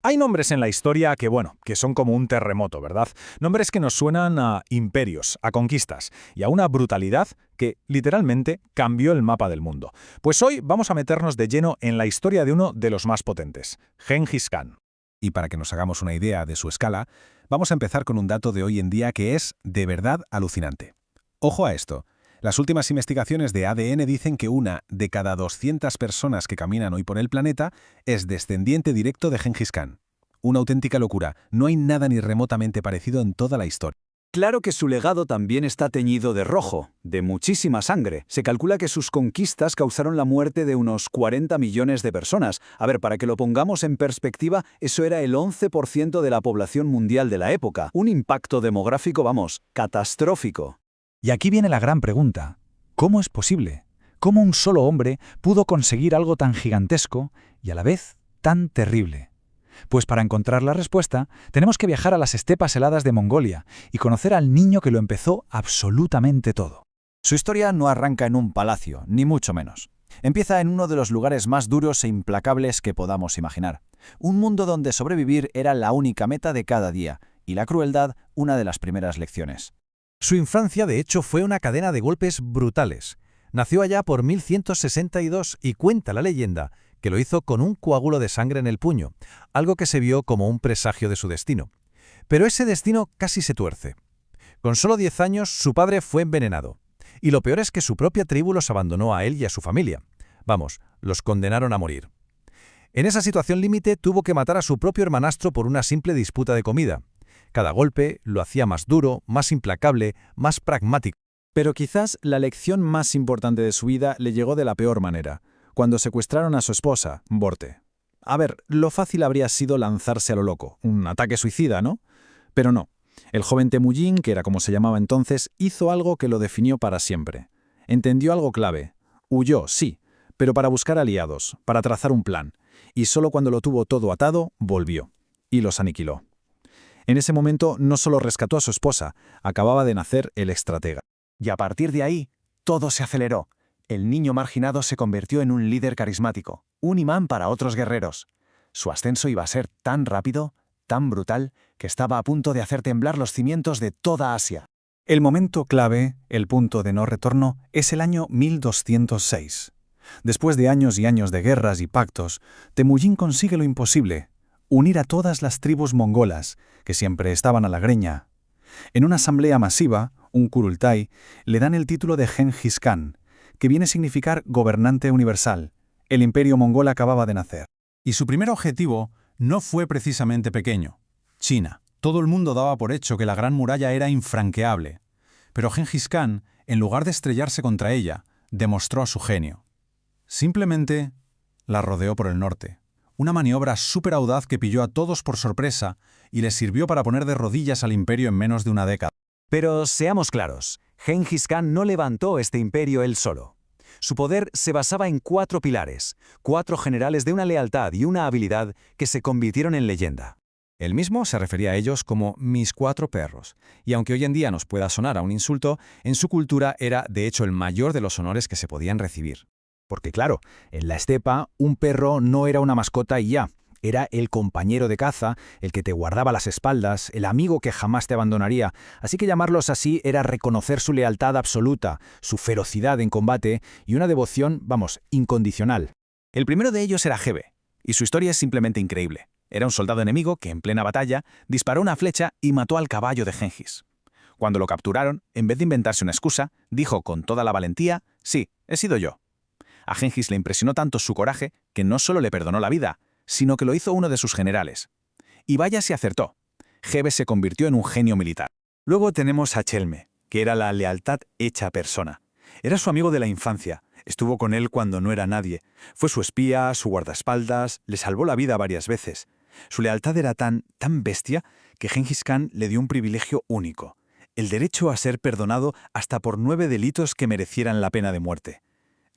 Hay nombres en la historia que, bueno, que son como un terremoto, ¿verdad? Nombres que nos suenan a imperios, a conquistas y a una brutalidad que, literalmente, cambió el mapa del mundo. Pues hoy vamos a meternos de lleno en la historia de uno de los más potentes, Gengis Khan. Y para que nos hagamos una idea de su escala, vamos a empezar con un dato de hoy en día que es de verdad alucinante. Ojo a esto. Las últimas investigaciones de ADN dicen que una de cada 200 personas que caminan hoy por el planeta es descendiente directo de Gengis Khan. Una auténtica locura. No hay nada ni remotamente parecido en toda la historia. Claro que su legado también está teñido de rojo, de muchísima sangre. Se calcula que sus conquistas causaron la muerte de unos 40 millones de personas. A ver, para que lo pongamos en perspectiva, eso era el 11% de la población mundial de la época. Un impacto demográfico, vamos, catastrófico. Y aquí viene la gran pregunta. ¿Cómo es posible? ¿Cómo un solo hombre pudo conseguir algo tan gigantesco y a la vez tan terrible? Pues para encontrar la respuesta, tenemos que viajar a las estepas heladas de Mongolia y conocer al niño que lo empezó absolutamente todo. Su historia no arranca en un palacio, ni mucho menos. Empieza en uno de los lugares más duros e implacables que podamos imaginar. Un mundo donde sobrevivir era la única meta de cada día, y la crueldad una de las primeras lecciones. Su infancia, de hecho, fue una cadena de golpes brutales. Nació allá por 1162 y cuenta la leyenda que lo hizo con un coágulo de sangre en el puño, algo que se vio como un presagio de su destino. Pero ese destino casi se tuerce. Con solo 10 años, su padre fue envenenado. Y lo peor es que su propia tribu los abandonó a él y a su familia. Vamos, los condenaron a morir. En esa situación límite tuvo que matar a su propio hermanastro por una simple disputa de comida. Cada golpe lo hacía más duro, más implacable, más pragmático. Pero quizás la lección más importante de su vida le llegó de la peor manera, cuando secuestraron a su esposa, Borte. A ver, lo fácil habría sido lanzarse a lo loco, un ataque suicida, ¿no? Pero no. El joven Temujin, que era como se llamaba entonces, hizo algo que lo definió para siempre. Entendió algo clave. Huyó, sí, pero para buscar aliados, para trazar un plan. Y solo cuando lo tuvo todo atado, volvió. Y los aniquiló. En ese momento no solo rescató a su esposa, acababa de nacer el estratega. Y a partir de ahí, todo se aceleró. El niño marginado se convirtió en un líder carismático, un imán para otros guerreros. Su ascenso iba a ser tan rápido, tan brutal, que estaba a punto de hacer temblar los cimientos de toda Asia. El momento clave, el punto de no retorno, es el año 1206. Después de años y años de guerras y pactos, Temujin consigue lo imposible: unir a todas las tribus mongolas, que siempre estaban a la greña. En una asamblea masiva, un Kurultai, le dan el título de Gengis Khan, que viene a significar gobernante universal. El imperio mongol acababa de nacer. Y su primer objetivo no fue precisamente pequeño: China. Todo el mundo daba por hecho que la Gran Muralla era infranqueable. Pero Gengis Khan, en lugar de estrellarse contra ella, demostró su genio. Simplemente la rodeó por el norte. Una maniobra súper audaz que pilló a todos por sorpresa y les sirvió para poner de rodillas al imperio en menos de una década. Pero seamos claros, Gengis Khan no levantó este imperio él solo. Su poder se basaba en 4 pilares, 4 generales de una lealtad y una habilidad que se convirtieron en leyenda. Él mismo se refería a ellos como mis 4 perros, y aunque hoy en día nos pueda sonar a un insulto, en su cultura era de hecho el mayor de los honores que se podían recibir. Porque claro, en la estepa, un perro no era una mascota y ya. Era el compañero de caza, el que te guardaba las espaldas, el amigo que jamás te abandonaría. Así que llamarlos así era reconocer su lealtad absoluta, su ferocidad en combate y una devoción, vamos, incondicional. El primero de ellos era Gebe, y su historia es simplemente increíble. Era un soldado enemigo que, en plena batalla, disparó una flecha y mató al caballo de Gengis. Cuando lo capturaron, en vez de inventarse una excusa, dijo con toda la valentía: «Sí, he sido yo». A Gengis le impresionó tanto su coraje que no solo le perdonó la vida, sino que lo hizo uno de sus generales. Y vaya si acertó. Gebe se convirtió en un genio militar. Luego tenemos a Chelme, que era la lealtad hecha persona. Era su amigo de la infancia, estuvo con él cuando no era nadie. Fue su espía, su guardaespaldas, le salvó la vida varias veces. Su lealtad era tan bestia que Gengis Khan le dio un privilegio único: el derecho a ser perdonado hasta por 9 delitos que merecieran la pena de muerte.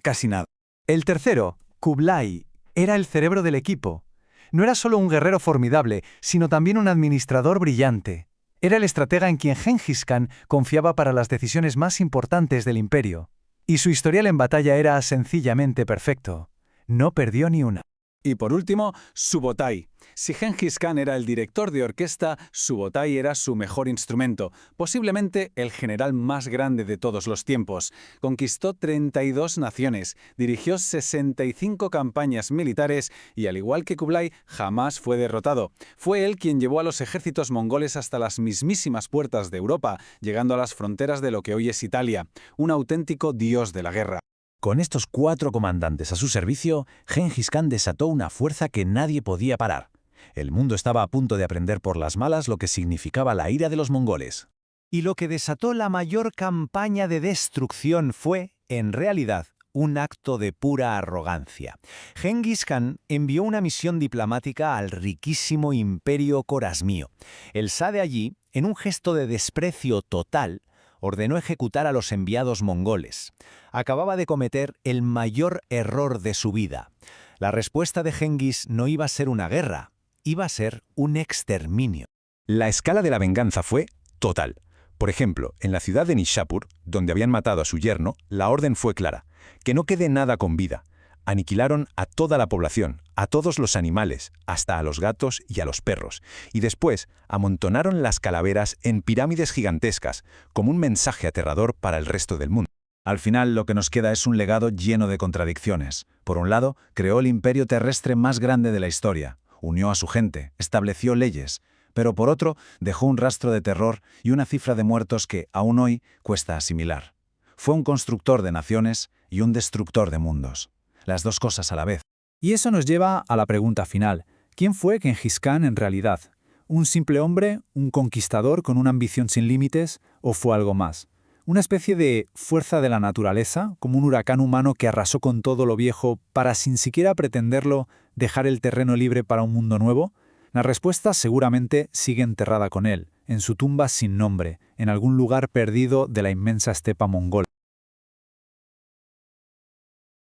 Casi nada. El tercero, Kublai, era el cerebro del equipo. No era solo un guerrero formidable, sino también un administrador brillante. Era el estratega en quien Gengis Khan confiaba para las decisiones más importantes del imperio. Y su historial en batalla era sencillamente perfecto. No perdió ni una. Y por último, Subotai. Si Gengis Khan era el director de orquesta, Subotai era su mejor instrumento, posiblemente el general más grande de todos los tiempos. Conquistó 32 naciones, dirigió 65 campañas militares y, al igual que Kublai, jamás fue derrotado. Fue él quien llevó a los ejércitos mongoles hasta las mismísimas puertas de Europa, llegando a las fronteras de lo que hoy es Italia. Un auténtico dios de la guerra. Con estos 4 comandantes a su servicio, Gengis Khan desató una fuerza que nadie podía parar. El mundo estaba a punto de aprender por las malas lo que significaba la ira de los mongoles. Y lo que desató la mayor campaña de destrucción fue, en realidad, un acto de pura arrogancia. Gengis Khan envió una misión diplomática al riquísimo imperio Corasmio. El Shah de allí, en un gesto de desprecio total, ordenó ejecutar a los enviados mongoles. Acababa de cometer el mayor error de su vida. La respuesta de Gengis no iba a ser una guerra, iba a ser un exterminio. La escala de la venganza fue total. Por ejemplo, en la ciudad de Nishapur, donde habían matado a su yerno, la orden fue clara: que no quede nada con vida. Aniquilaron a toda la población, a todos los animales, hasta a los gatos y a los perros, y después amontonaron las calaveras en pirámides gigantescas, como un mensaje aterrador para el resto del mundo. Al final, lo que nos queda es un legado lleno de contradicciones. Por un lado, creó el imperio terrestre más grande de la historia, unió a su gente, estableció leyes, pero por otro, dejó un rastro de terror y una cifra de muertos que, aún hoy, cuesta asimilar. Fue un constructor de naciones y un destructor de mundos. Las dos cosas a la vez. Y eso nos lleva a la pregunta final. ¿Quién fue Gengis Khan en realidad? ¿Un simple hombre, un conquistador con una ambición sin límites, o fue algo más? ¿Una especie de fuerza de la naturaleza, como un huracán humano que arrasó con todo lo viejo para, sin siquiera pretenderlo, dejar el terreno libre para un mundo nuevo? La respuesta seguramente sigue enterrada con él, en su tumba sin nombre, en algún lugar perdido de la inmensa estepa mongola.